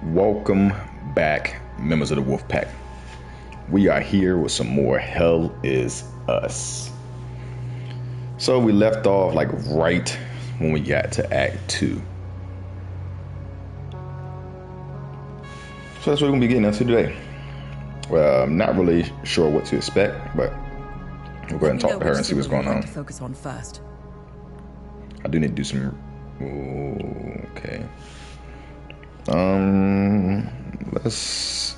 Welcome back, members of the Wolf Pack. We are here with some more Hell Is Us. So we left off like right when we got to Act 2. So that's what we're going to be getting into today. Well, I'm not really sure what to expect, but we'll go ahead and talk to her and see what's going on. To focus on first. I do need to do some... Okay. Let's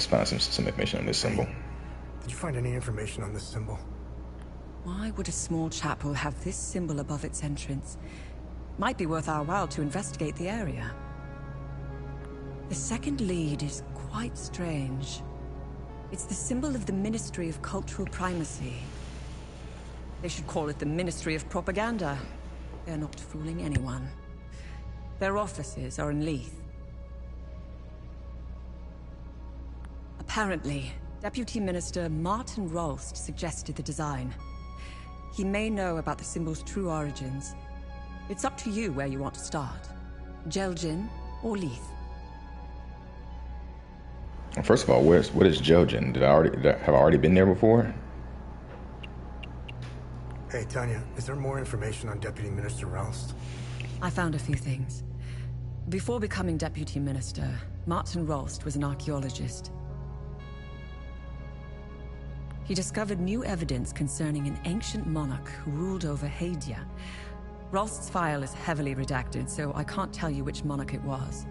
find some information on this symbol. Did you find any information on this symbol? Why would a small chapel have this symbol above its entrance? Might be worth our while to investigate the area. The second lead is quite strange. It's the symbol of the Ministry of Cultural Primacy. They should call it the Ministry of Propaganda. They're not fooling anyone. Their offices are in Lethe. Apparently, Deputy Minister Martin Rolst suggested the design. He may know about the symbol's true origins. It's up to you where you want to start. Jelgin or Lethe? First of all, what is Jelgin? Have I already been there before? Hey, Tanya, is there more information on Deputy Minister Rolst? I found a few things. Before becoming Deputy Minister, Martin Rolst was an archaeologist. He discovered new evidence concerning an ancient monarch who ruled over Hadia. Rolst's file is heavily redacted, so I can't tell you which monarch it was.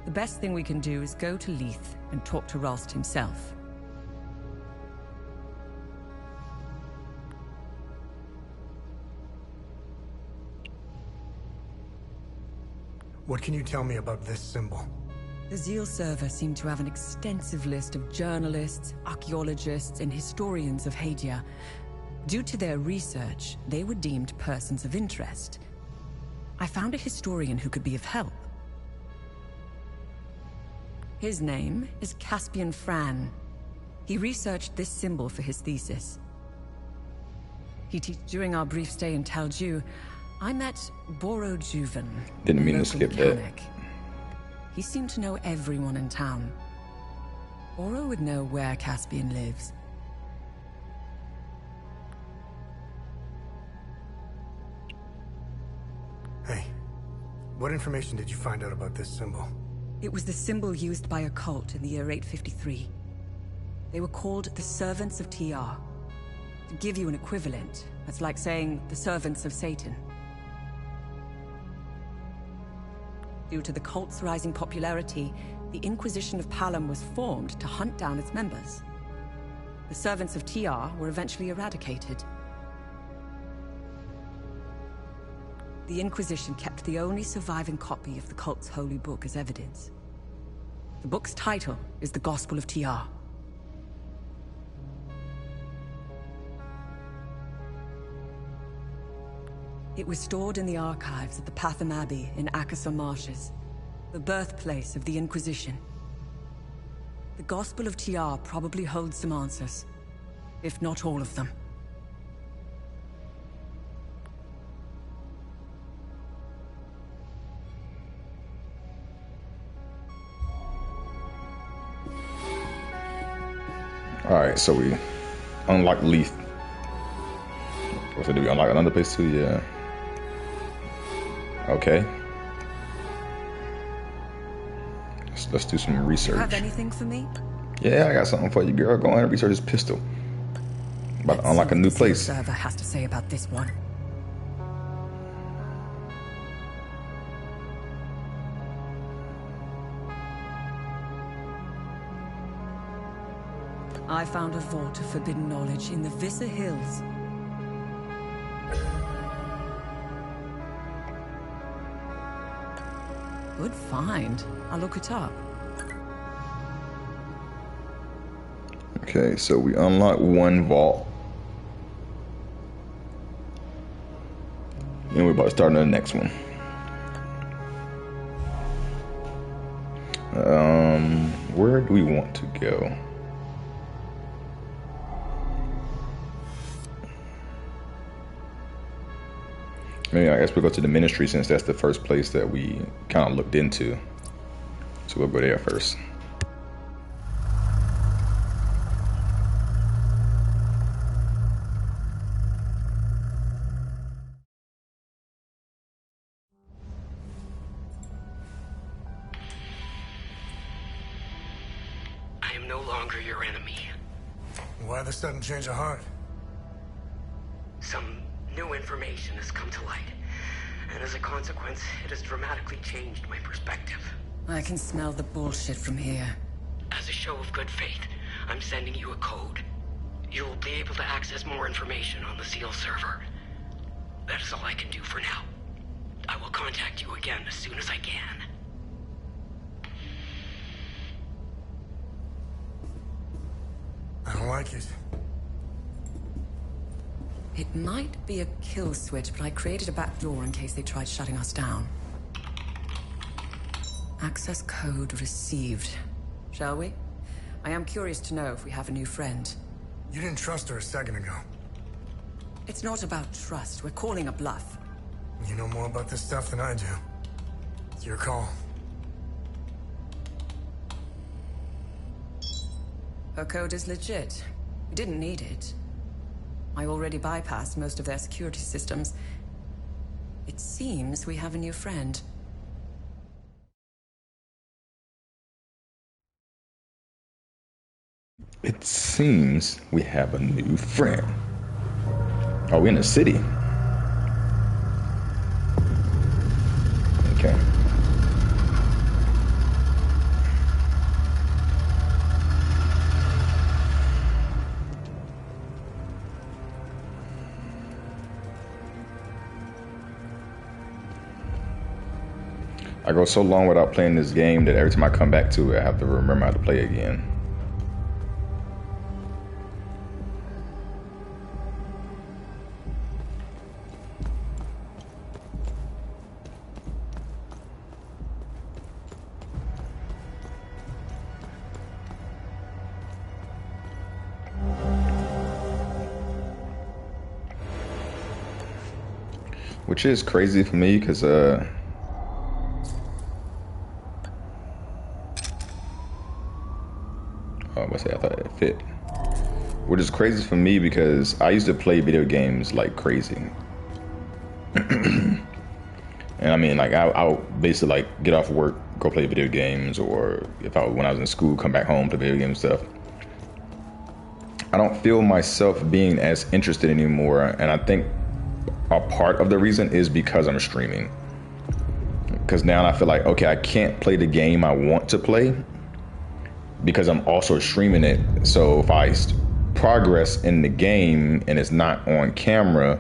The best thing we can do is go to Lethe and talk to Rolst himself. What can you tell me about this symbol? The Zeal server seemed to have an extensive list of journalists, archaeologists, and historians of Hadia. Due to their research, they were deemed persons of interest. I found a historian who could be of help. His name is Caspian Fran. He researched this symbol for his thesis. During our brief stay in Talju, I met Boro Juven. Didn't mean to skip that. He seemed to know everyone in town. Boro would know where Caspian lives. Hey, what information did you find out about this symbol? It was the symbol used by a cult in the year 853. They were called the Servants of TR. To give you an equivalent, that's like saying the Servants of Satan. Due to the cult's rising popularity, the Inquisition of Palom was formed to hunt down its members. The Servants of TR were eventually eradicated. The Inquisition kept the only surviving copy of the cult's holy book as evidence. The book's title is the Gospel of TR. It was stored in the archives at the Patham Abbey in Akasor Marshes, the birthplace of the Inquisition. The Gospel of TR probably holds some answers, if not all of them. Alright, so we unlock Lethe. So do we unlock another place too? Yeah. Okay. Let's do some research. You have anything for me? Yeah, I got something for you, girl. Go ahead and research this pistol. About to unlock a new place. What the server has to say about this one. I found a vault of forbidden knowledge in the Vissa Hills. Good find. I'll look it up. Okay, so we unlock one vault. And we're about to start on the next one. Where do we want to go? Maybe I guess we'll go to the ministry since that's the first place that we kind of looked into. So we'll go there first. I am no longer your enemy. Why the sudden change of heart? Some new information has come to light, and as a consequence, it has dramatically changed my perspective. I can smell the bullshit from here. As a show of good faith, I'm sending you a code. You'll be able to access more information on the SEAL server. That is all I can do for now. I will contact you again as soon as I can. I don't like it. It might be a kill switch, but I created a back door in case they tried shutting us down. Access code received. Shall we? I am curious to know if we have a new friend. You didn't trust her a second ago. It's not about trust. We're calling a bluff. You know more about this stuff than I do. It's your call. Her code is legit. We didn't need it. I already bypassed most of their security systems. It seems we have a new friend. It seems we have a new friend. Oh, we're in the city. Okay. I go so long without playing this game that every time I come back to it, I have to remember how to play again. Which is crazy for me because I thought it fit. Which is crazy for me because I used to play video games like crazy. And I mean, like I'll basically like get off work, go play video games, or when I was in school, come back home, play video game stuff. I don't feel myself being as interested anymore, and I think a part of the reason is because I'm streaming. Because now I feel like, okay, I can't play the game I want to play because I'm also streaming it. So if I progress in the game and it's not on camera,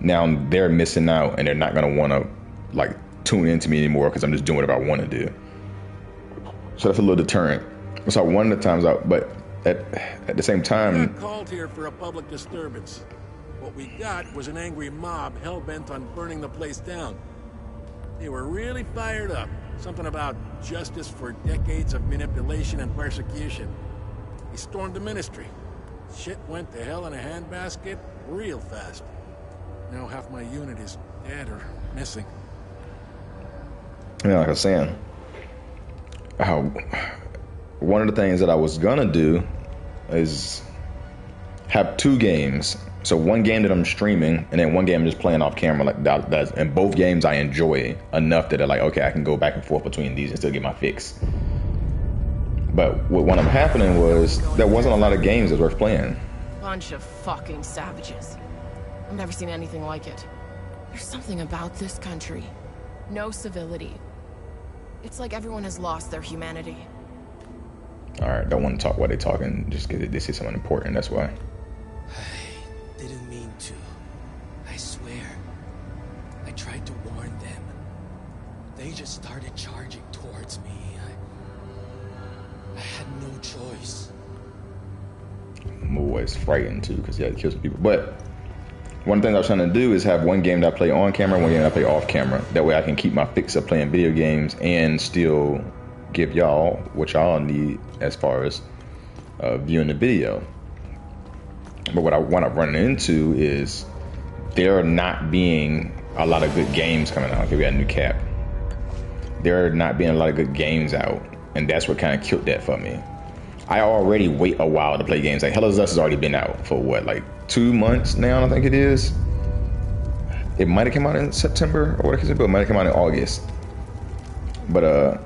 now they're missing out and they're not gonna want to like tune into me anymore because I'm just doing what I want to do. So that's a little deterrent. So one of the times out, but at the same time, We got called here for a public disturbance. What we got was an angry mob hell-bent on burning the place down. They were really fired up. Something about justice for decades of manipulation and persecution. They stormed the ministry. Shit went to hell in a handbasket real fast. Now half my unit is dead or missing. like I was saying, one of the things that I was gonna do is have two games. So one game that I'm streaming, and then one game I'm just playing off camera. Like that's and both games I enjoy enough that they're like, okay, I can go back and forth between these and still get my fix. But what wound up happening was there wasn't a lot of games that worth playing. Bunch of fucking savages. I've never seen anything like it. There's something about this country. No civility. It's like everyone has lost their humanity. All right, don't want to talk while they're talking. Just because they say something important. That's why. I didn't mean to. I swear. I tried to warn them. They just started charging towards me. I had no choice. I'm always frightened too because he had to kill some people. But one thing I was trying to do is have one game that I play on camera, one game that I play off camera. That way I can keep my fix of playing video games and still give y'all what y'all need as far as viewing the video. But what I want to run into is there not being a lot of good games coming out. Okay, we got a new cap. There are not being a lot of good games out, and that's what kind of killed that for me. I already wait a while to play games. Like Hell is Us has already been out for what, like 2 months now, I think it is. It might have come out in September or what, but it might have come out in August. But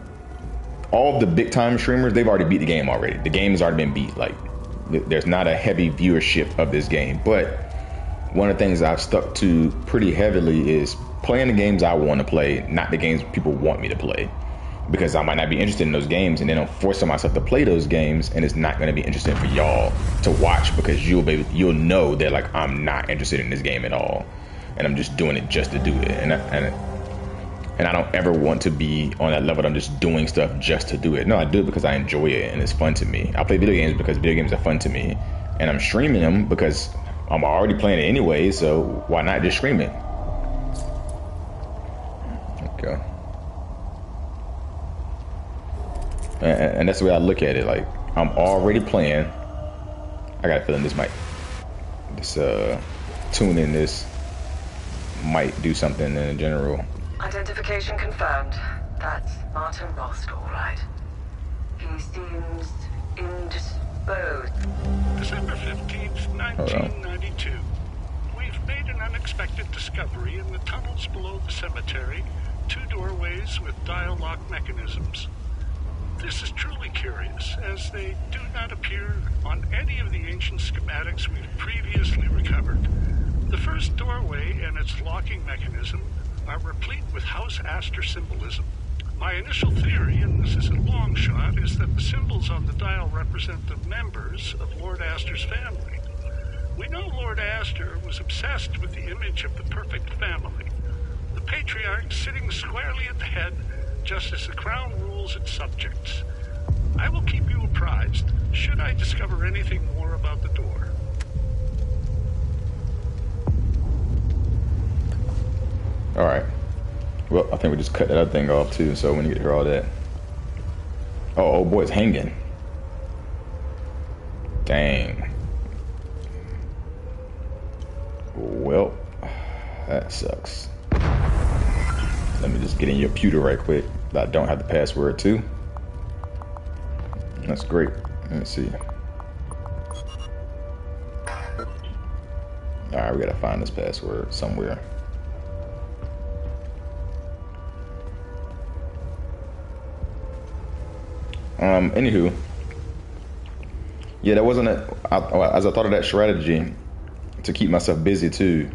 all of the big time streamers, they've already beat the game already. The game has already been beat. Like there's not a heavy viewership of this game. But one of the things I've stuck to pretty heavily is playing the games I want to play, not the games people want me to play. Because I might not be interested in those games, and then I'm forcing myself to play those games, and it's not going to be interesting for y'all to watch because you'll know that like I'm not interested in this game at all, and I'm just doing it just to do it, and I don't ever want to be on that level that I'm just doing stuff just to do it. No, I do it because I enjoy it and it's fun to me. I play video games because video games are fun to me, and I'm streaming them because I'm already playing it anyway, so why not just stream it? Okay. And that's the way I look at it. Like, I'm already playing. I got a feeling this tune in this might do something in general. Identification confirmed. That's Martin Rost, all right. He seems indisposed. December 15th, 1992. We've made an unexpected discovery in the tunnels below the cemetery. 2 doorways with dial lock mechanisms. This is truly curious, as they do not appear on any of the ancient schematics we've previously recovered. The first doorway and its locking mechanism are replete with House Astor symbolism. My initial theory, and this is a long shot, is that the symbols on the dial represent the members of Lord Astor's family. We know Lord Astor was obsessed with the image of the perfect family. The patriarch sitting squarely at the head, just as the crown rules its subjects. I will keep you apprised, should I discover anything more about the door. Alright. Well, I think we just cut that other thing off too, so when you get to hear all that. Oh, old boy's hanging. Dang. Well, that sucks. Let me just get in your pewter right quick. I don't have the password too. That's great. Let me see. Alright, we gotta find this password somewhere. Anywho. Yeah, that wasn't as I thought of that strategy to keep myself busy too,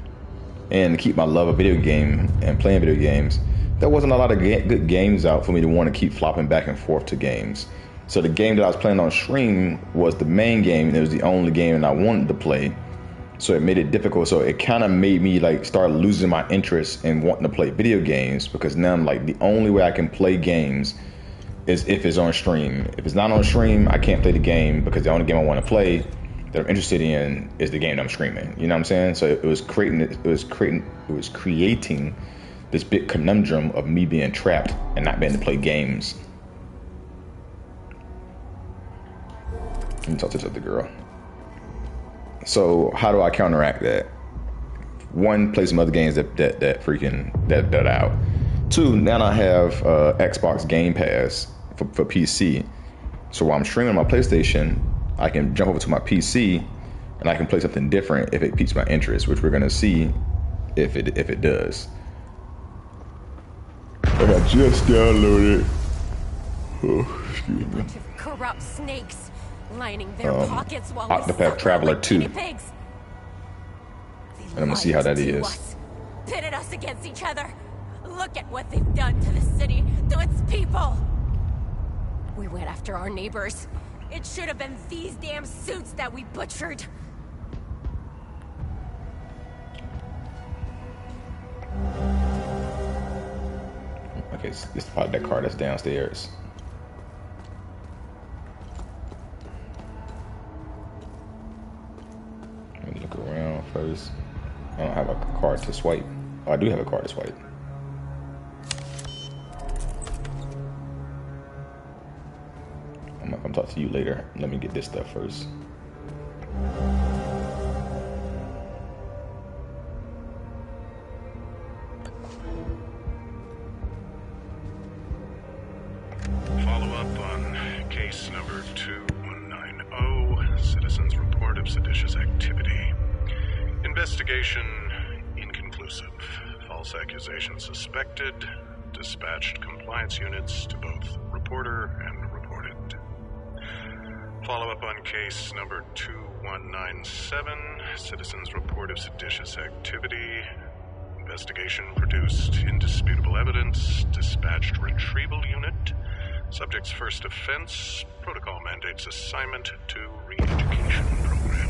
and to keep my love of video game and playing video games. There wasn't a lot of good games out for me to want to keep flopping back and forth to games. So the game that I was playing on stream was the main game, and it was the only game that I wanted to play. So it made it difficult. So it kind of made me like start losing my interest in wanting to play video games, because now I'm like, the only way I can play games is if it's on stream. If it's not on stream, I can't play the game, because the only game I want to play that I'm interested in is the game that I'm streaming. You know what I'm saying? So it was creating this big conundrum of me being trapped and not being able to play games. Let me talk to this other girl. So how do I counteract that? One, play some other games that out. 2, now I have Xbox Game Pass for PC. So while I'm streaming on my PlayStation, I can jump over to my PC and I can play something different if it piques my interest, which we're gonna see if it does. And I just downloaded. Oh, excuse me. Bunch of corrupt snakes lining their pockets while Octopath Traveler 2. And I'm gonna see how that is. Pitted us against each other. Look at what they've done to the city, to its people. We went after our neighbors. It should have been these damn suits that we butchered. Okay, so this is probably that car that's downstairs. Let me look around first. I don't have a card to swipe. Oh, I do have a card to swipe. I'm gonna come talk to you later. Let me get this stuff first. Follow up on case number 2190, Citizen's Report of Seditious Activity. Investigation inconclusive. False accusation suspected. Dispatched compliance units to both reporter and reported. Follow up on case number 2197, Citizen's Report of Seditious Activity. Investigation produced indisputable evidence. Dispatched retrieval unit. Subject's first offense. Protocol mandates assignment to re-education program.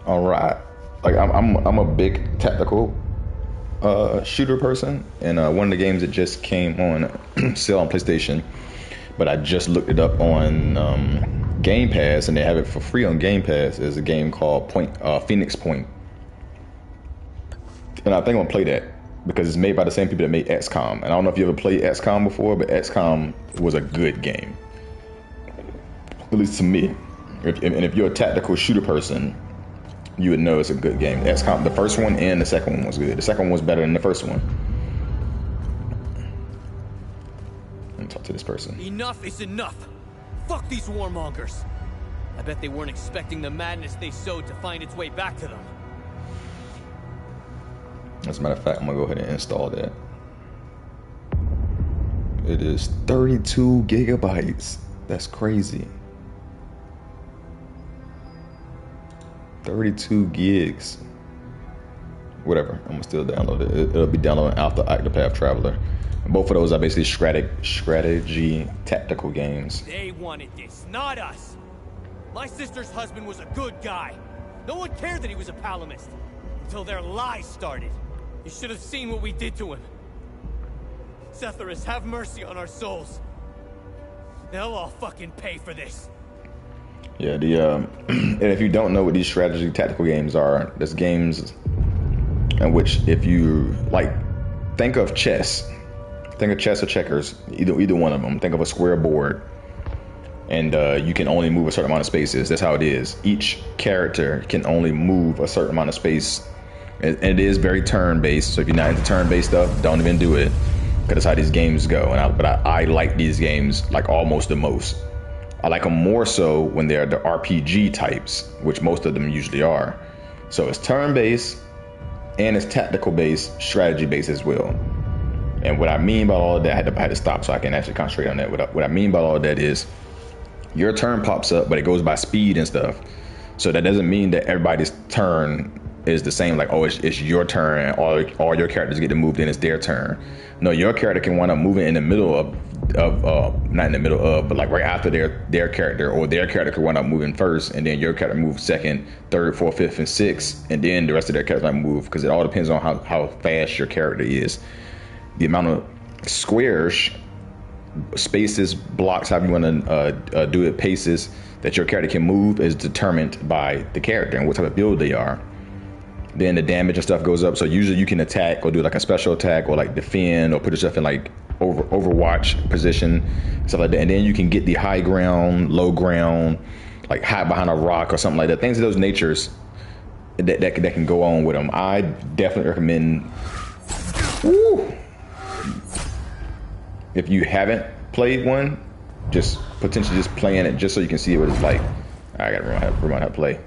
All right, like I'm a big tactical shooter person, and one of the games that just came on sale on PlayStation, but I just looked it up on Game Pass, and they have it for free on Game Pass. Is a game called Phoenix Point, and I think I'm gonna play that because it's made by the same people that made XCOM. And I don't know if you ever played XCOM before, but XCOM was a good game, at least to me. If you're a tactical shooter person, you would know it's a good game. XCOM, the first one and the second one was good. The second one was better than the first one. Let me talk to this person. Enough is enough. Fuck these warmongers. I bet they weren't expecting the madness they sowed to find its way back to them. As a matter of fact, I'm gonna go ahead and install that. It is 32 gigabytes. That's crazy. 32 gigs. Whatever, I'm gonna still download it. It'll be downloading after Octopath Traveler. And both of those are basically strategy tactical games. They wanted this, not us. My sister's husband was a good guy. No one cared that he was a palamist until their lies started. You should have seen what we did to him. Setharus, have mercy on our souls. They'll all fucking pay for this. Yeah, and if you don't know what these strategy tactical games are, there's games in which, if you like, think of chess or checkers, either one of them. Think of a square board, and you can only move a certain amount of spaces. That's how it is. Each character can only move a certain amount of space, and it is very turn-based. So if you're not into turn-based stuff, don't even do it, because that's how these games go. But I like these games like almost the most. I like them more so when they're the RPG types, which most of them usually are. So it's turn-based and it's tactical-based, strategy-based as well. And what I mean by all of that, I had to stop so I can actually concentrate on that. What I mean by all of that is your turn pops up, but it goes by speed and stuff. So that doesn't mean that everybody's turn is the same, like, oh, it's your turn and all your characters get to move, then it's their turn. No, your character can wind up moving in the middle of not in the middle of, but like right after their character, or their character could wind up moving first, and then your character moves second, third, fourth, fifth, and sixth, and then the rest of their characters might move, because it all depends on how fast your character is. The amount of squares, spaces, blocks, however you want to do it, paces that your character can move is determined by the character and what type of build they are. Then the damage and stuff goes up. So usually you can attack or do like a special attack or like defend or put yourself in like overwatch position, stuff like that. And then you can get the high ground, low ground, like hide behind a rock or something like that. Things of those natures that can go on with them. I definitely recommend. Woo, if you haven't played one, just potentially just playing it just so you can see what it's like. I gotta remember how to play.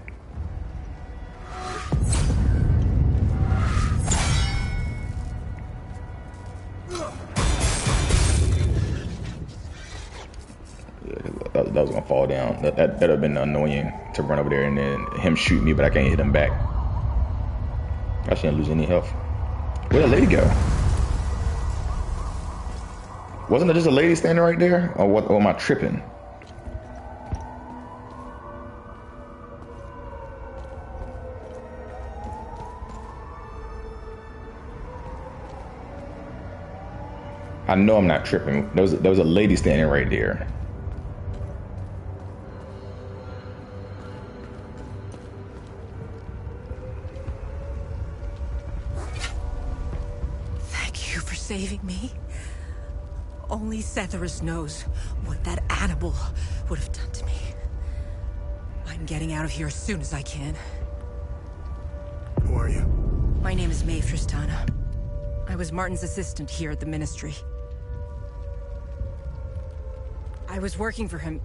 That was gonna fall down. That'd have been annoying to run over there and then him shoot me, but I can't hit him back. I shouldn't lose any health. Where'd the lady go? Wasn't there just a lady standing right there? Or what? Or am I tripping? I know I'm not tripping. There was a lady standing right there. Thank you for saving me. Only Setharus knows what that animal would have done to me. My I'm getting out of here as soon as I can. Who are you? My name is Mae Tristana. I was Martin's assistant here at the Ministry. I was working for him,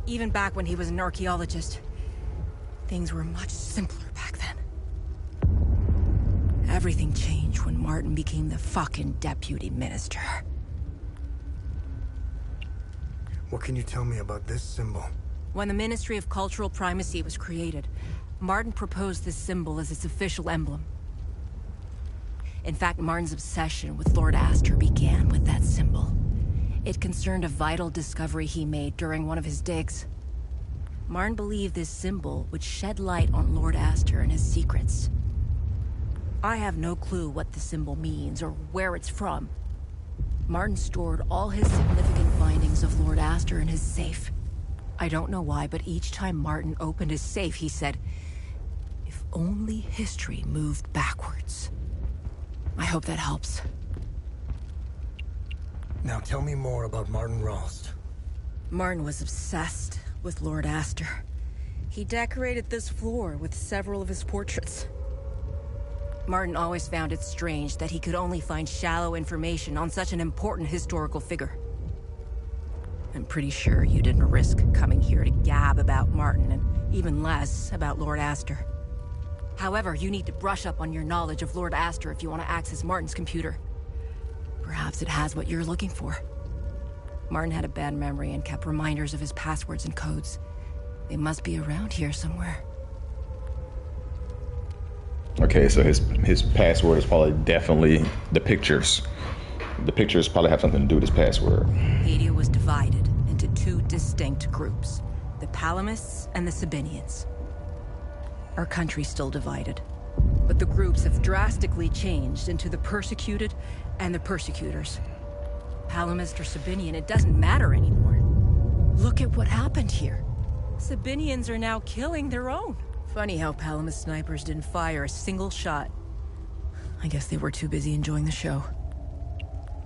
even back when he was an archaeologist. Things were much simpler back then. Everything changed when Martin became the fucking deputy minister. What can you tell me about this symbol? When the Ministry of Cultural Primacy was created, Martin proposed this symbol as its official emblem. In fact, Martin's obsession with Lord Astor began with that symbol. It concerned a vital discovery he made during one of his digs. Martin believed this symbol would shed light on Lord Astor and his secrets. I have no clue what the symbol means or where it's from. Martin stored all his significant findings of Lord Astor in his safe. I don't know why, but each time Martin opened his safe, he said, "If only history moved backwards." I hope that helps. Now tell me more about Martin Rost. Martin was obsessed with Lord Astor. He decorated this floor with several of his portraits. Martin always found it strange that he could only find shallow information on such an important historical figure. I'm pretty sure you didn't risk coming here to gab about Martin, and even less about Lord Astor. However, you need to brush up on your knowledge of Lord Astor if you want to access Martin's computer. Perhaps it has what you're looking for. Martin had a bad memory and kept reminders of his passwords and codes. They must be around here somewhere. Okay, so his password is probably definitely the pictures. The pictures probably have something to do with his password. Acadia was divided into two distinct groups, the Palamists and the Sabinians. Our country's still divided, but the groups have drastically changed into the persecuted and the persecutors. Palamist or Sabinian, it doesn't matter anymore. Look at what happened here. Sabinians are now killing their own. Funny how Palamist snipers didn't fire a single shot. I guess they were too busy enjoying the show.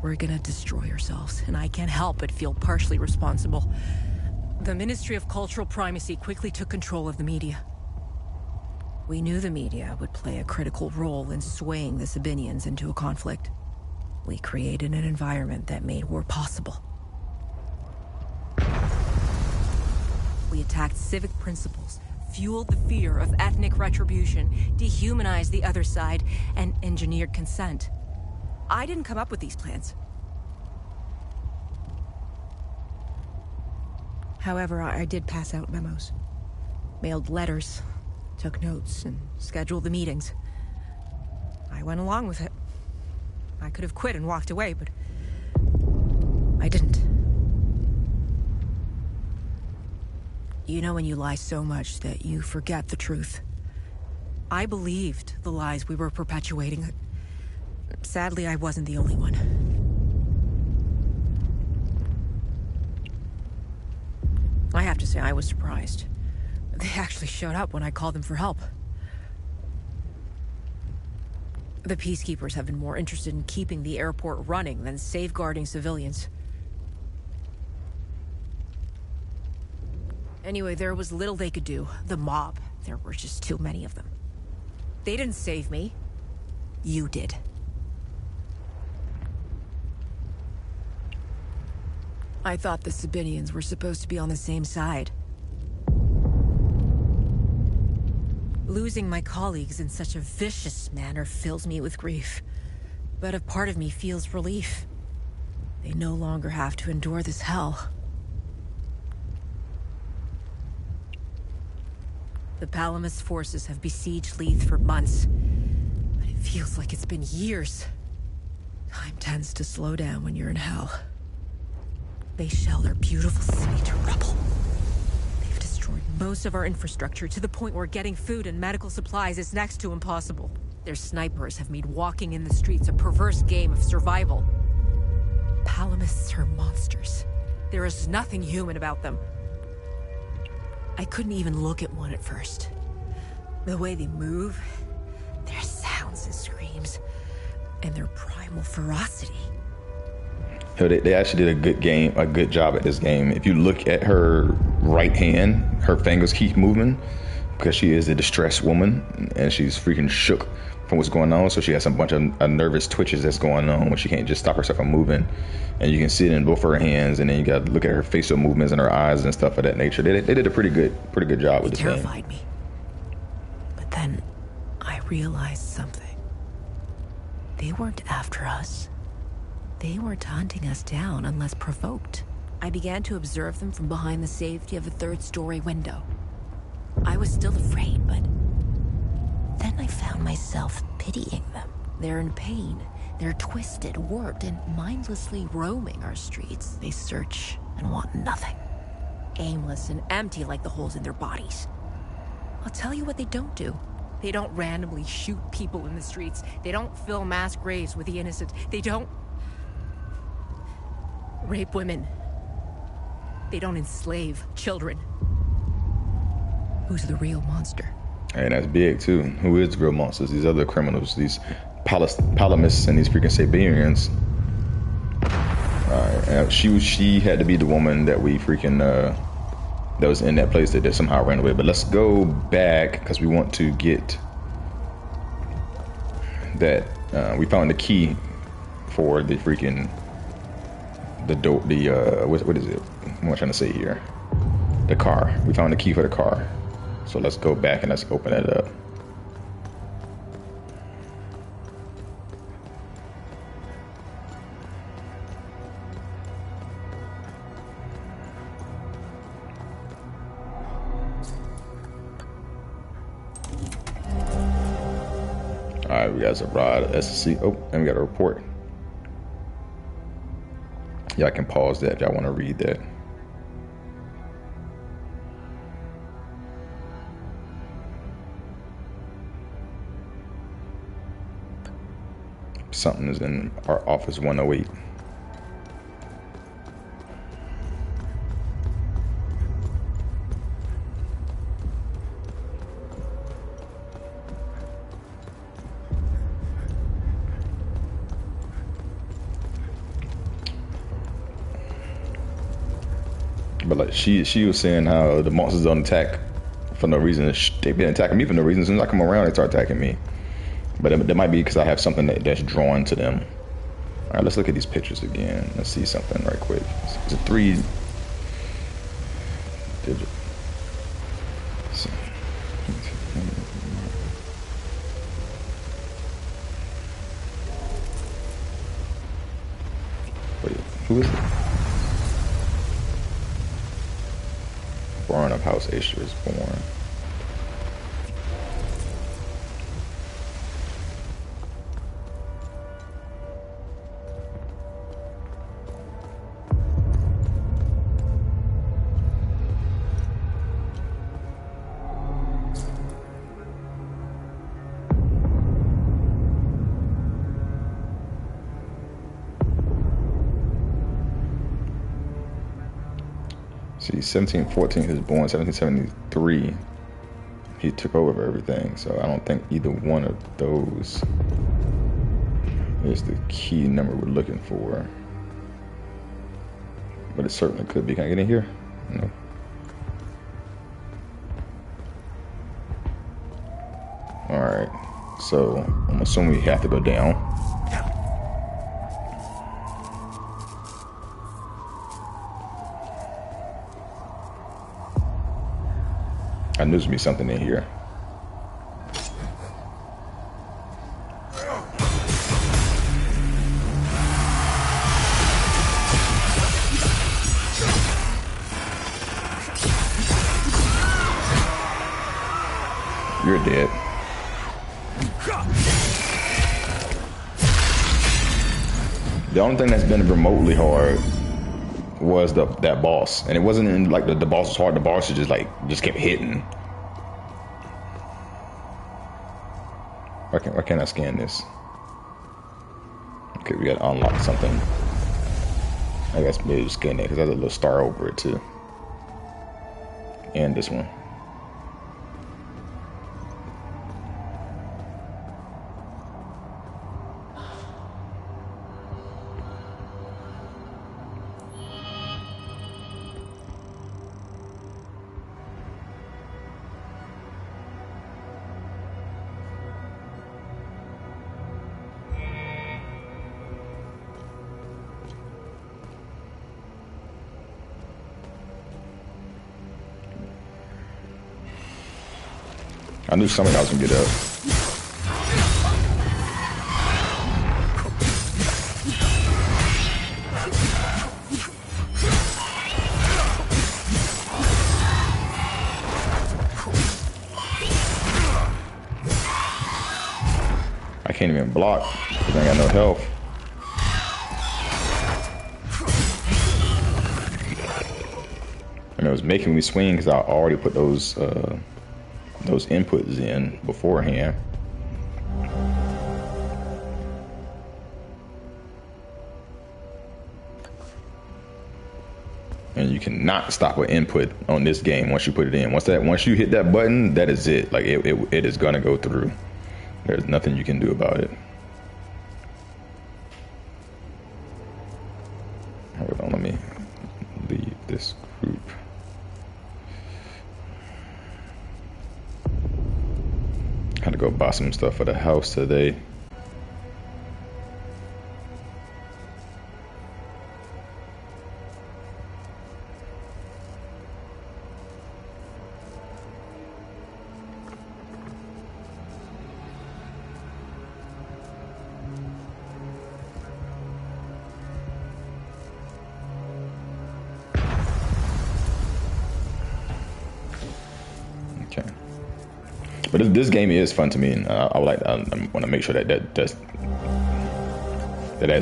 We're gonna destroy ourselves, and I can't help but feel partially responsible. The Ministry of Cultural Primacy quickly took control of the media. We knew the media would play a critical role in swaying the Sabinians into a conflict. We created an environment that made war possible. We attacked civic principles, fueled the fear of ethnic retribution, dehumanized the other side, and engineered consent. I didn't come up with these plans. However, I did pass out memos, mailed letters, took notes, and scheduled the meetings. I went along with it. I could have quit and walked away, but I didn't. You know when you lie so much that you forget the truth. I believed the lies we were perpetuating. Sadly, I wasn't the only one. I have to say, I was surprised. They actually showed up when I called them for help. The peacekeepers have been more interested in keeping the airport running than safeguarding civilians. Anyway, there was little they could do. The mob, there were just too many of them. They didn't save me. You did. I thought the Sabinians were supposed to be on the same side. Losing my colleagues in such a vicious manner fills me with grief. But a part of me feels relief. They no longer have to endure this hell. The Palamist forces have besieged Lethe for months, but it feels like it's been years. Time tends to slow down when you're in hell. They shelled our beautiful city to rubble. They've destroyed most of our infrastructure to the point where getting food and medical supplies is next to impossible. Their snipers have made walking in the streets a perverse game of survival. Palamists are monsters. There is nothing human about them. I couldn't even look at one at first. The way they move, their sounds and screams, and their primal ferocity. They actually did a good job at this game. If you look at her right hand, her fingers keep moving because she is a distressed woman and she's freaking shook from what's going on. So she has a bunch of nervous twitches that's going on when she can't just stop herself from moving. And you can see it in both her hands, and then you got to look at her facial movements and her eyes and stuff of that nature. They did a pretty good job with this game. It terrified me. But then I realized something. They weren't after us. They weren't hunting us down unless provoked. I began to observe them from behind the safety of a third-story window. I was still afraid, but then I found myself pitying them. They're in pain. They're twisted, warped, and mindlessly roaming our streets. They search and want nothing. Aimless and empty like the holes in their bodies. I'll tell you what they don't do. They don't randomly shoot people in the streets. They don't fill mass graves with the innocent. They don't rape women. They don't enslave children. Who's the real monster? And that's big too. Who is the real monsters? These other criminals, these Palamists and these freaking Sabarians. Alright, she had to be the woman that we freaking that was in that place that somehow ran away. But let's go back because we want to get that. We found the key for the freaking door. What is it? What am I trying to say here? The car. We found the key for the car. So let's go back and let's open it up. Alright, we got a rod SC. Oh, and we got a report. Y'all can pause that if y'all want to read that. Something is in our office 108. But like she was saying how the monsters don't attack for no reason. They've been attacking me for no reason. As soon as I come around, they start attacking me. But it might be because I have something that's drawn to them. All right, let's look at these pictures again. Let's see something right quick. It's a 3 digit. Wait, who is it? Born of House Asher is born. See, 1714 he was born, 1773 he took over everything, so I don't think either one of those is the key number we're looking for. But it certainly could be. Can I get in here? No. Alright, so I'm assuming we have to go down. I knew there'd be something in here. You're dead. The only thing that's been remotely hard was that boss, and it wasn't in like the boss was hard. The boss just kept hitting. Why can't I scan this? Okay, we gotta unlock something. I guess maybe just scan that because there's a little star over it too, and this one. I knew somebody else would get up. I can't even block because I ain't got no health. And it was making me swing because I already put those inputs in beforehand. And you cannot stop an input on this game once you put it in. Once you hit that button, that is it. Like it is gonna go through. There's nothing you can do about it. Hold on, let me leave this group. Had to go buy some stuff for the house today. But this game is fun to me, and I want to make sure that's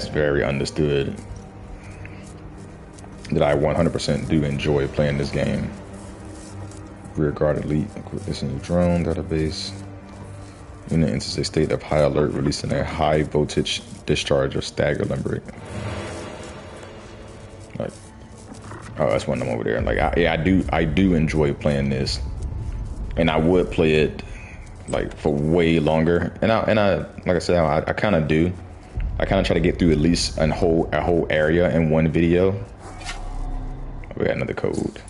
very understood. That I 100% do enjoy playing this game. Rear guard elite, equip this in your drone database. Unit enters a state of high alert, releasing a high voltage discharge or stagger limerick. Like, oh, that's one of them over there. Like, I do enjoy playing this, and I would play it like for way longer. And I like I said, I kind of do. I kind of try to get through at least a whole area in one video. We got another code.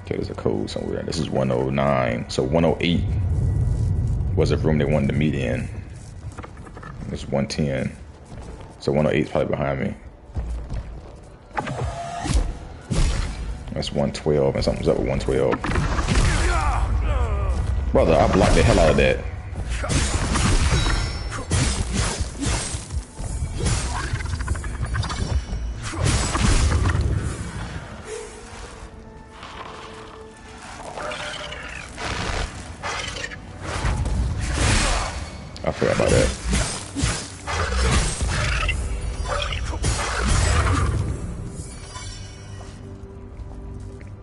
Okay, there's a code somewhere. This is 109. So 108 was a room they wanted to meet in. It's 110. So 108 is probably behind me. That's 112, and something's up with 112. Brother, I blocked the hell out of that. I forgot about that.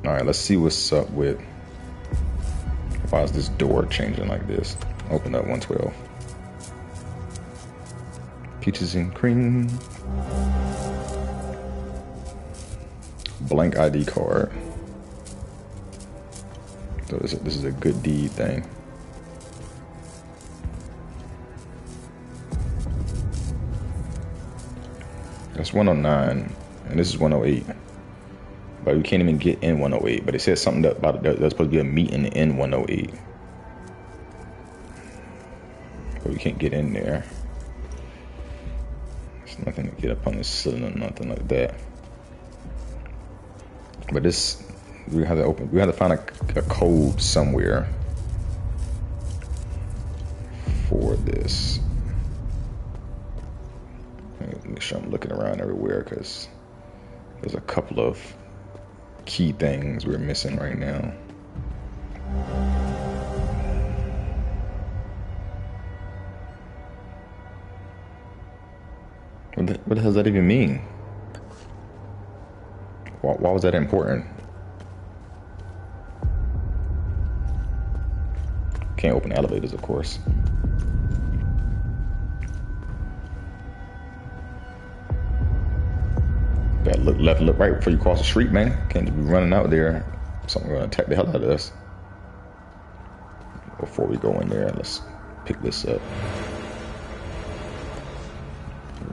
All right, let's see what's up with. Why is this door changing like this? Open up 112. Peaches and cream. Blank ID card. So this is a good deed thing. That's 109, and this is 108. But we can't even get in 108. But it says something about there's supposed to be a meeting in 108. But we can't get in there. There's nothing to get up on the ceiling or nothing like that. But this, we have to open. We have to find a code somewhere for this. Make sure I'm looking around everywhere because there's a couple of key things we're missing right now. What the hell does that even mean? Why was that important? Can't open elevators, of course. Gotta look left, look right before you cross the street, man. Can't just be running out there. Something gonna attack the hell out of us. Before we go in there, let's pick this up.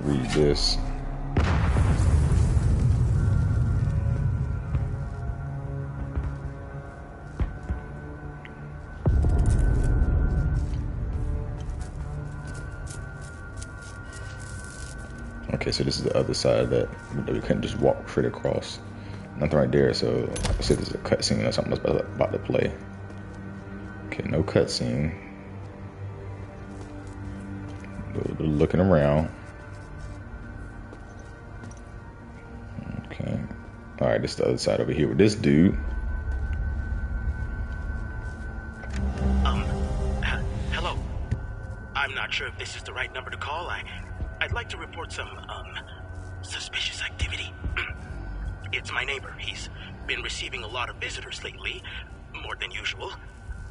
Read this. Okay, so this is the other side of that we couldn't just walk straight across. Nothing right there, so I said there's a cutscene or something that's about to play. Okay, no cutscene. A little bit of looking around. Okay. Alright, this is the other side over here with this dude. Hello. I'm not sure if this is the right number to call. I'd like to report some, suspicious activity. It's my neighbor. He's been receiving a lot of visitors lately, more than usual.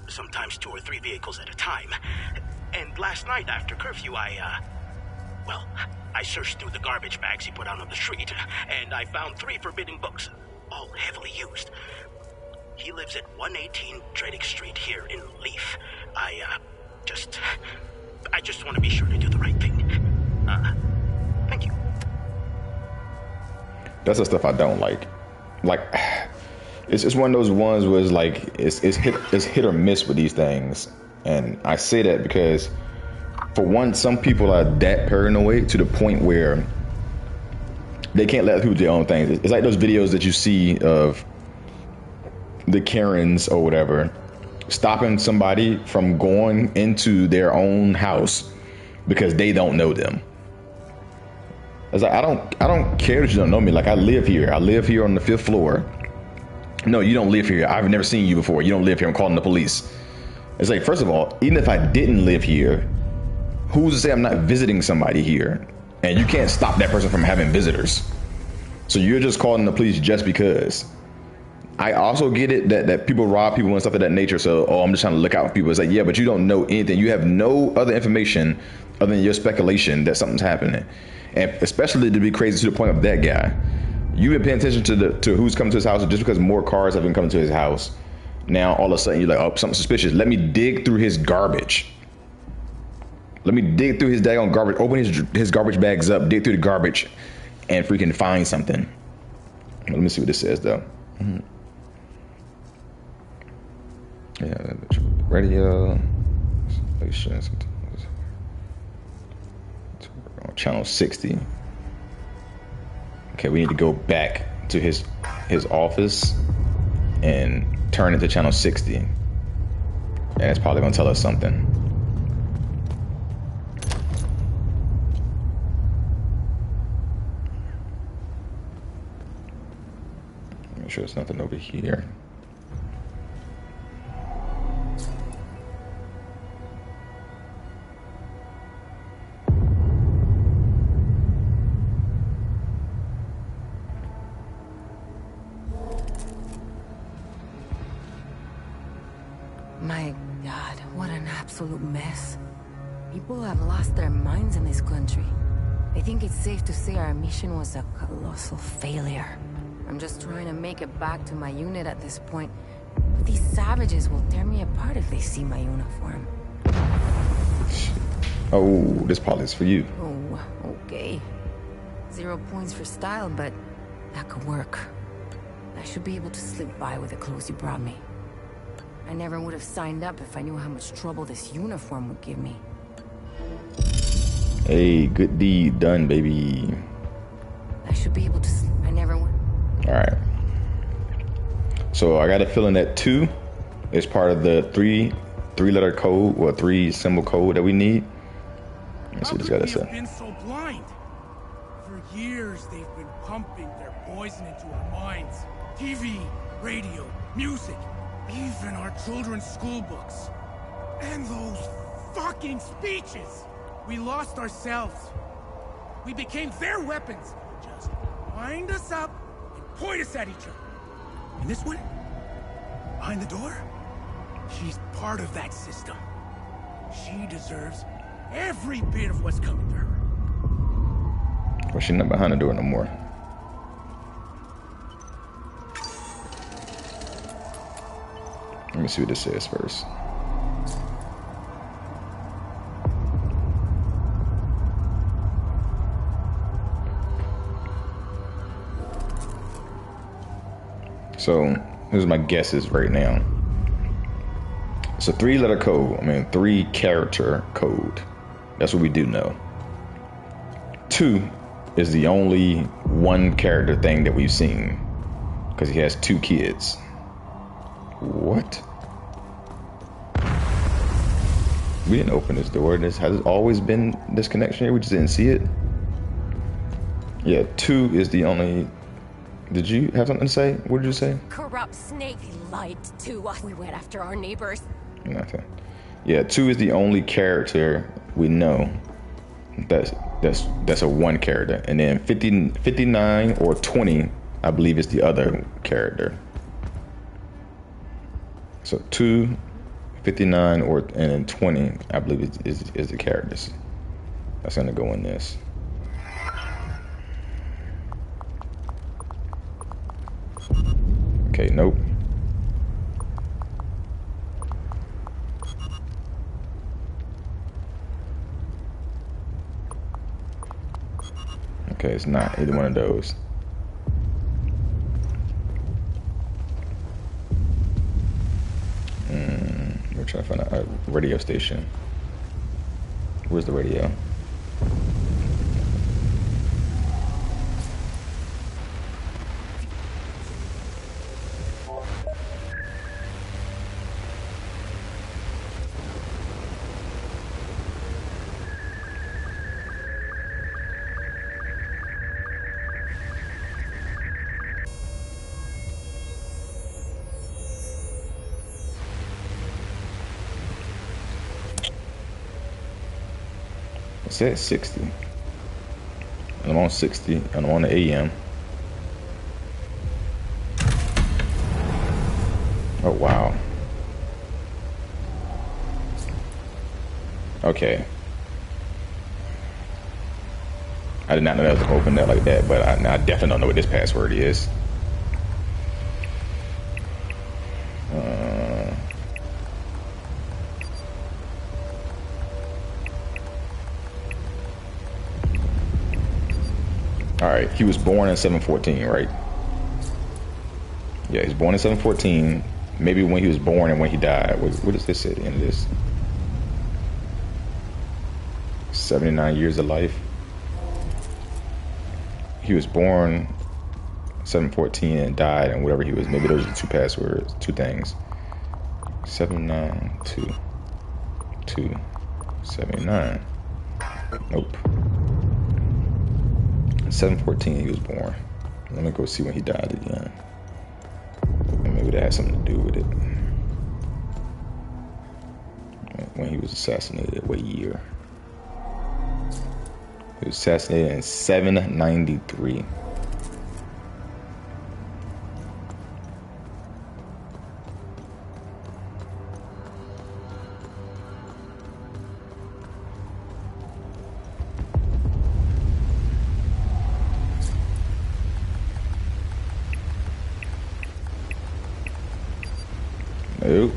Sometimes 2 or 3 vehicles at a time. And last night after curfew, I searched through the garbage bags he put out on the street, and I found 3 forbidden books, all heavily used. He lives at 118 Dredick Street here in Lethe. I just want to be sure to do the right thing. Thank you. That's the stuff I don't like. Like, it's one of those ones where it's like it's hit or miss with these things, and I say that because, for one, some people are that paranoid to the point where they can't let people do their own things. It's like those videos that you see of the Karens or whatever stopping somebody from going into their own house because they don't know them. It's like, I don't care that you don't know me. Like, I live here. I live here on the 5th floor. No, you don't live here. I've never seen you before. You don't live here. I'm calling the police. It's like, first of all, even if I didn't live here, who's to say I'm not visiting somebody here? And you can't stop that person from having visitors. So you're just calling the police just because. I also get it that people rob people and stuff of that nature. So, I'm just trying to look out for people. It's like, yeah, but you don't know anything. You have no other information other than your speculation that something's happening. And especially to be crazy to the point of that guy. You've been paying attention to who's coming to his house, just because more cars have been coming to his house. Now, all of a sudden, you're like, oh, something suspicious. Let me dig through his garbage. Let me dig through his daggone garbage, open his garbage bags up, dig through the garbage, and freaking find something. Let me see what this says, though. Mm-hmm. Yeah, radio. Channel 60. Okay, we need to go back to his office and turn it to channel 60. And it's probably gonna tell us something. Make sure there's nothing over here. My God, what an absolute mess. People have lost their minds in this country. I think it's safe to say our mission was a colossal failure. I'm just trying to make it back to my unit at this point. But these savages will tear me apart if they see my uniform. Oh, this part is for you. Oh, okay. 0 points for style, but that could work. I should be able to slip by with the clothes you brought me. I never would have signed up if I knew how much trouble this uniform would give me. Hey, good deed done, baby. I should be able to sleep. I never would. Alright. So I got a feeling that 2 is part of the three-letter code or 3-symbol code that we need. Let's see what this guy said. Been so blind. For years they've been pumping their poison into our minds. TV, radio, music. Even our children's school books. And those fucking speeches! We lost ourselves. We became their weapons. Just wind us up and point us at each other. And this one? Behind the door? She's part of that system. She deserves every bit of what's coming to her. Well, she's not behind the door no more. Let me see what this says first. So here's my guesses right now. It's a 3-letter code. 3-character code. That's what we do know. 2 is the only 1-character thing that we've seen. because he has 2 kids. What? We didn't open this door. This has always been this connection here. We just didn't see it. Yeah, 2 is the only. Did you have something to say? What did you say? Corrupt snake lied to us. We went after our neighbors. Nothing. Yeah, 2 is the only character we know. That's a 1 character, and then 59 or 20, I believe, is the other character. So 2, 59, and then 20, I believe, is the characters. That's gonna go in this. Okay, nope. Okay, it's not either one of those. We're trying to find a radio station. Where's the radio? It says 60. And I'm on 60, and I'm on the AM. Oh, wow. Okay. I did not know that was open that like that, but I definitely don't know what this password is. Alright, he was born in 714, right? Yeah, he's born in 714. Maybe when he was born and when he died. What does this say at the end of this? 79 years of life. He was born 714 and died and whatever he was. Maybe those are 2 passwords, 2 things. 79279. Nope. 714 he was born. Let me go see when he died again. And maybe that has something to do with it. When he was assassinated, what year? He was assassinated in 793. Nope.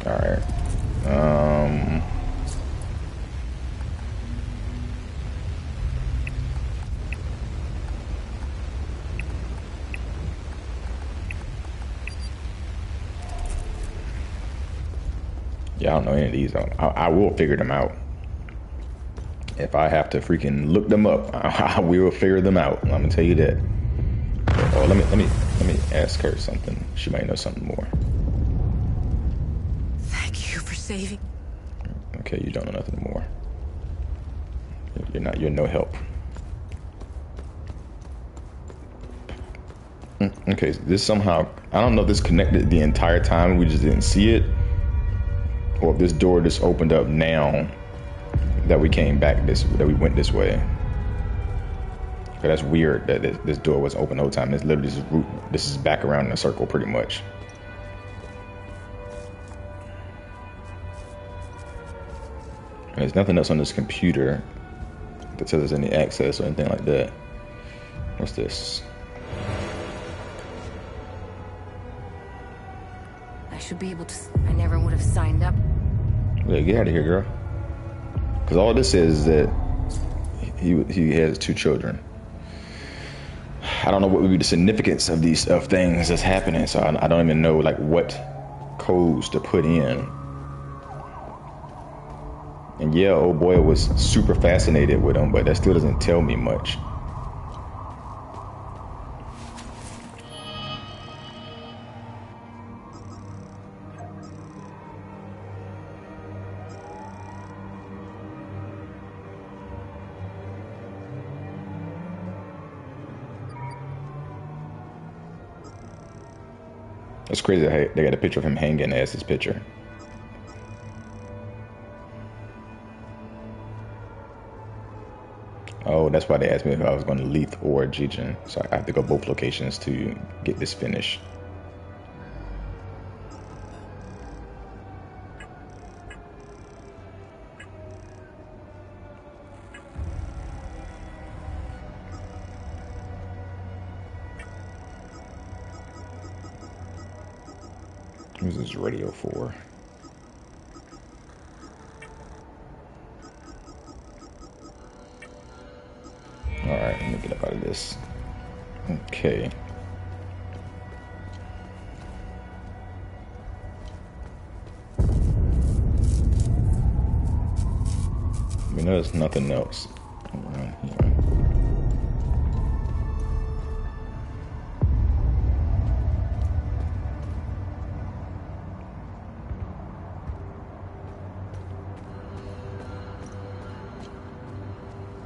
Alright. Yeah, I don't know any of these. I will figure them out. If I have to freaking look them up, I will figure them out. I'm gonna tell you that. Oh, let me ask her something. She might know something more. Thank you for saving. Okay, you don't know nothing more. You're no help. Okay, so this somehow, I don't know if this connected the entire time, we just didn't see it, or if this door just opened up now that we came back that we went this way. But that's weird that this door was open the whole time. It's literally just this is back around in a circle pretty much. And there's nothing else on this computer that says there's any access or anything like that. What's this? I should be able to. I never would have signed up. Yeah, get out of here, girl. Because all this is that he has 2 children. I don't know what would be the significance of these things that's happening, so I don't even know like what codes to put in. And yeah, old boy was super fascinated with him, but that still doesn't tell me much. It's crazy that they got a picture of him hanging as his picture. Oh, that's why they asked me if I was going to Lethe or Jigen. So I have to go both locations to get this finished. Who's this radio for? Alright, let me get up out of this. Okay. I mean, there's nothing else around here.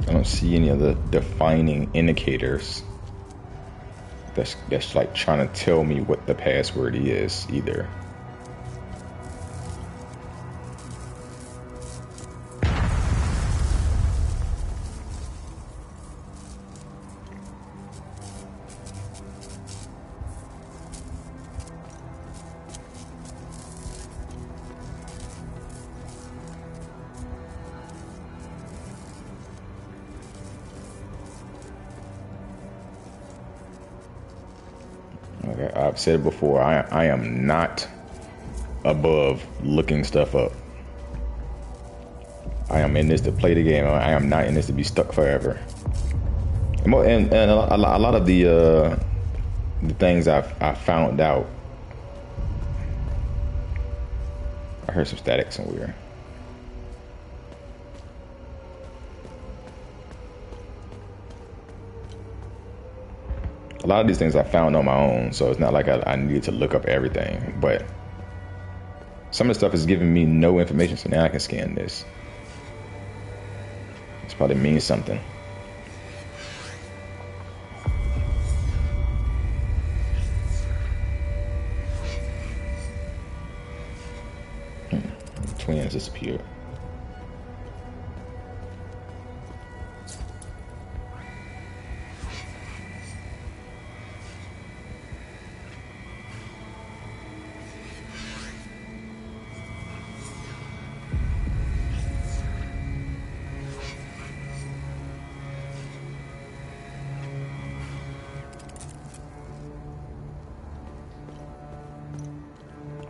I don't see any of the defining indicators that's like trying to tell me what the password is either. Okay, I've said it before, I am not above looking stuff up. I am in this to play the game. I am not in this to be stuck forever. And a lot of the things I found out. I heard some static somewhere. A lot of these things I found on my own, so it's not like I needed to look up everything, but some of the stuff is giving me no information, so now I can scan this. This probably means something. Twins disappeared.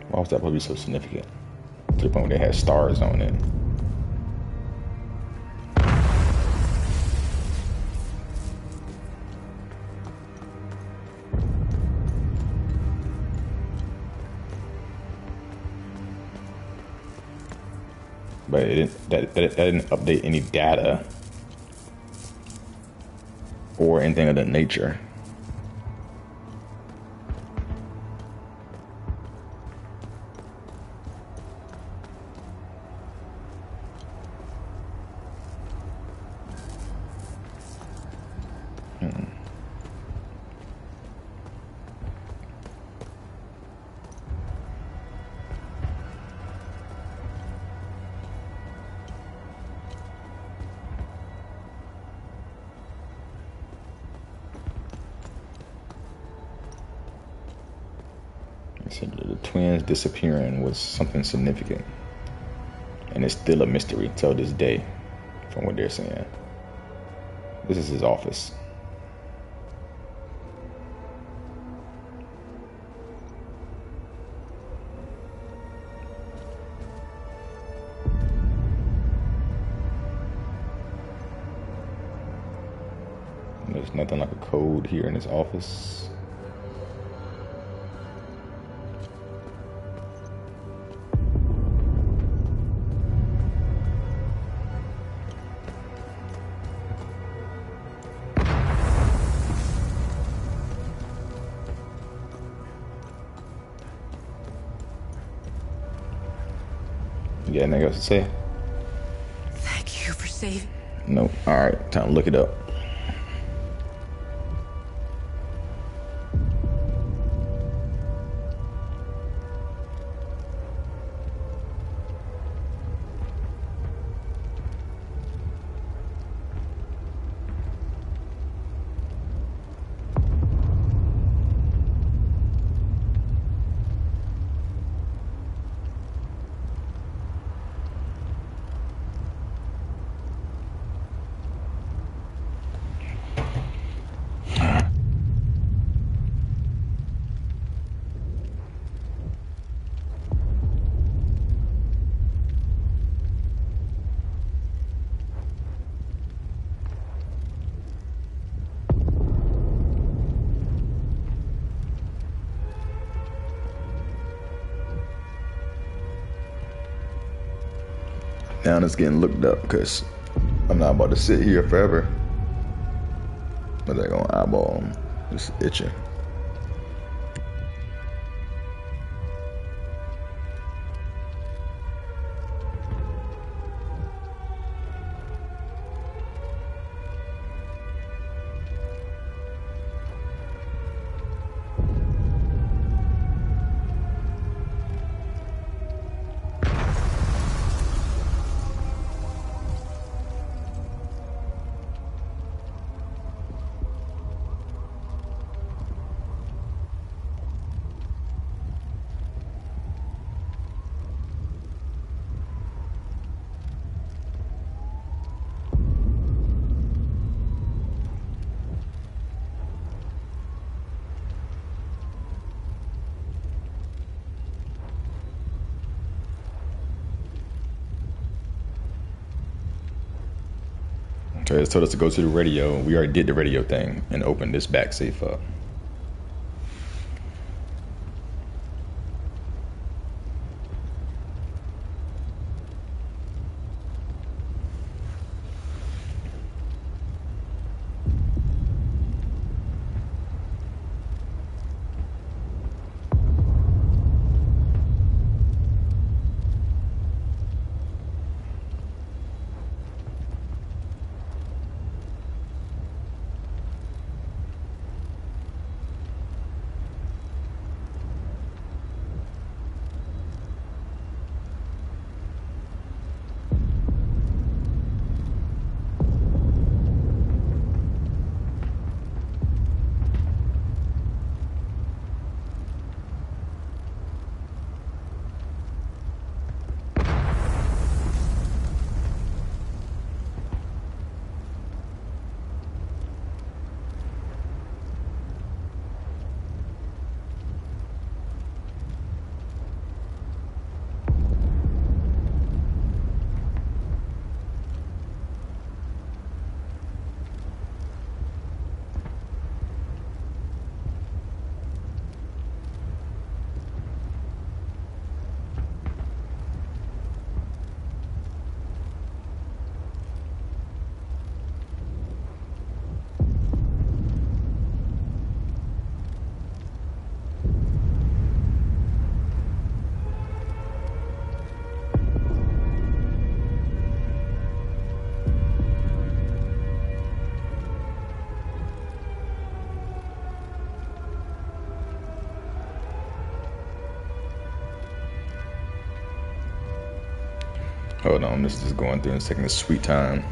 Why was that probably so significant? To the point where they had stars on it. But it didn't, that didn't update any data or anything of that nature. The twins disappearing was something significant, and it's still a mystery till this day from what they're saying. This is his office. There's nothing like a code here in his office. got anything else to say? Thank you for saving. Nope. Alright, time to look it up. Now it's getting looked up because I'm not about to sit here forever. But they're gonna eyeball them. It's itching. Okay, it's told us to go to the radio. We already did the radio thing and opened this back safe up. Hold on, this is going through and it's taking a sweet time.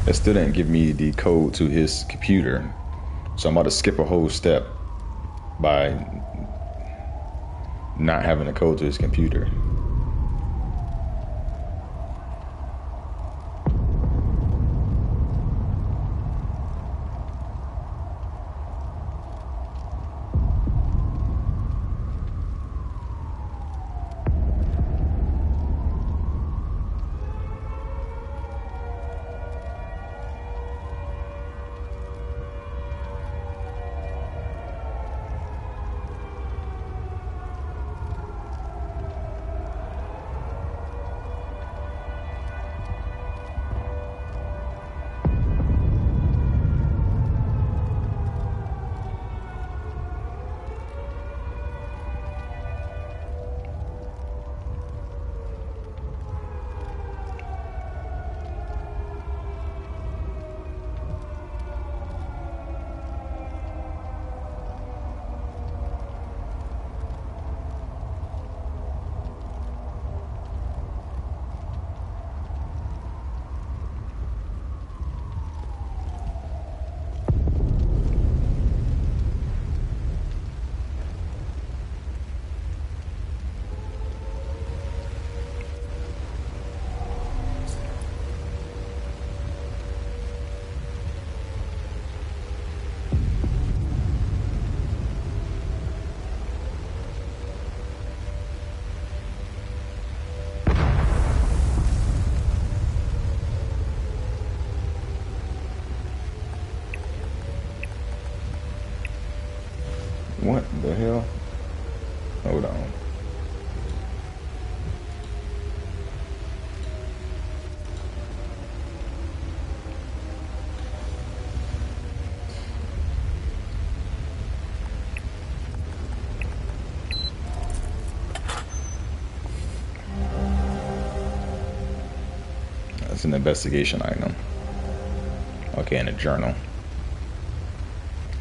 It still didn't give me the code to his computer, so I'm about to skip a whole step by not having a code to his computer. What the hell? Hold on. That's an investigation item. Okay, in a journal.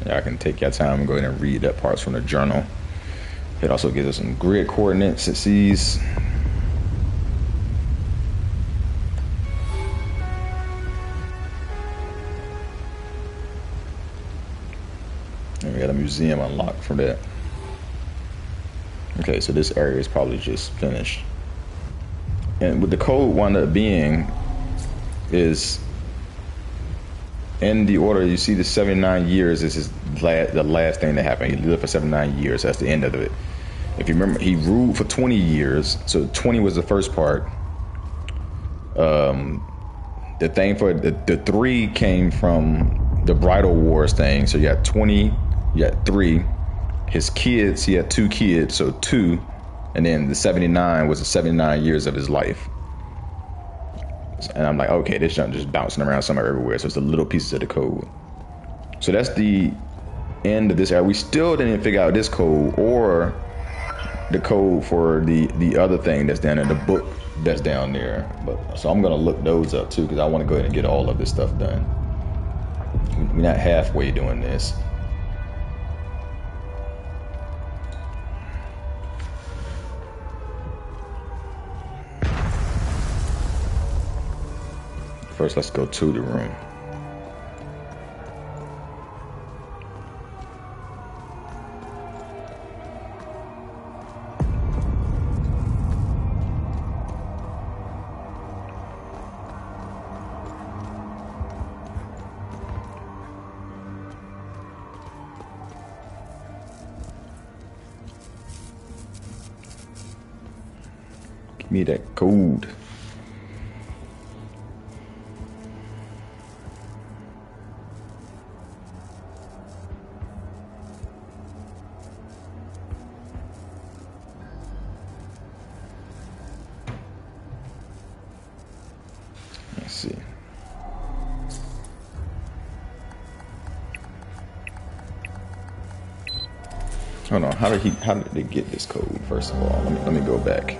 Yeah, I can take your time and go ahead and read that parts from the journal. It also gives us some grid coordinates it sees. And we got a museum unlocked for that. Okay, so this area is probably just finished. And what the code wound up being is, in the order, you see the 79 years is the last thing that happened. He lived for 79 years. That's the end of it. If you remember, he ruled for 20 years. So 20 was the first part. The thing for the 3 came from the Bridal Wars thing. So you got 20, you got 3. His kids, he had 2 kids, so 2. And then the 79 was the 79 years of his life. And I'm like, okay, this junk just bouncing around somewhere everywhere. So it's the little pieces of the code. So that's the end of this area. We still didn't figure out this code or the code for the other thing that's down in the book that's down there. But so I'm gonna look those up too, because I want to go ahead and get all of this stuff done. We're not halfway doing this. First, let's go to the room. Give me that code. See. Hold on. How did they get this code? First of all, let me go back.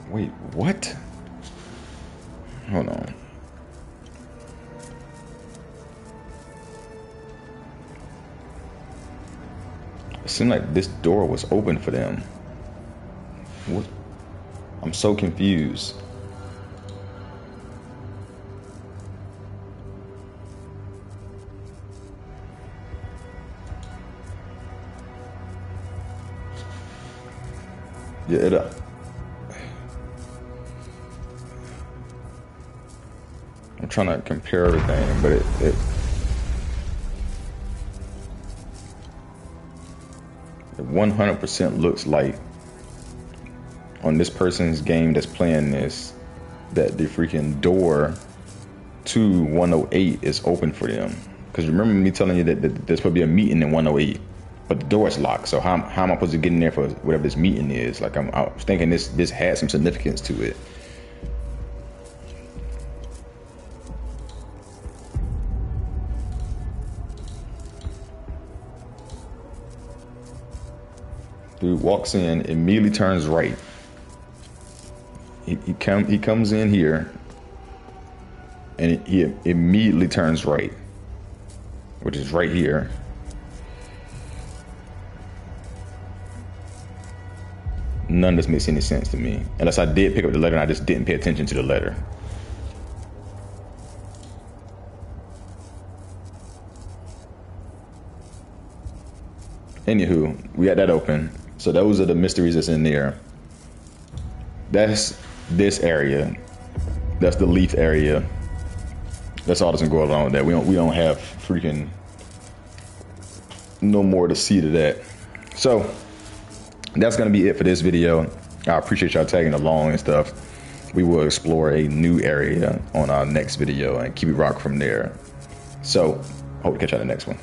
Wait, what? Hold on. It seemed like this door was open for them. What? I'm so confused. Yeah, I'm trying to compare everything, but it 100% looks like on this person's game that's playing this that the freaking door to 108 is open for them. Because remember me telling you that there's supposed to be a meeting in 108, but the door is locked. So how am I supposed to get in there for whatever this meeting is? Like I was thinking this had some significance to it. Dude walks in, immediately turns right. He comes in here, and he immediately turns right, which is right here. None of this makes any sense to me, unless I did pick up the letter and I just didn't pay attention to the letter. Anywho, we got that open. So those are the mysteries that's in there. That's this area. That's the Lethe area. That's all that's gonna go along with that. We don't have freaking no more to see to that. So that's going to be it for this video. I appreciate y'all tagging along and stuff. We will explore a new area on our next video and keep it rock from there. So hope to catch y'all in the next one.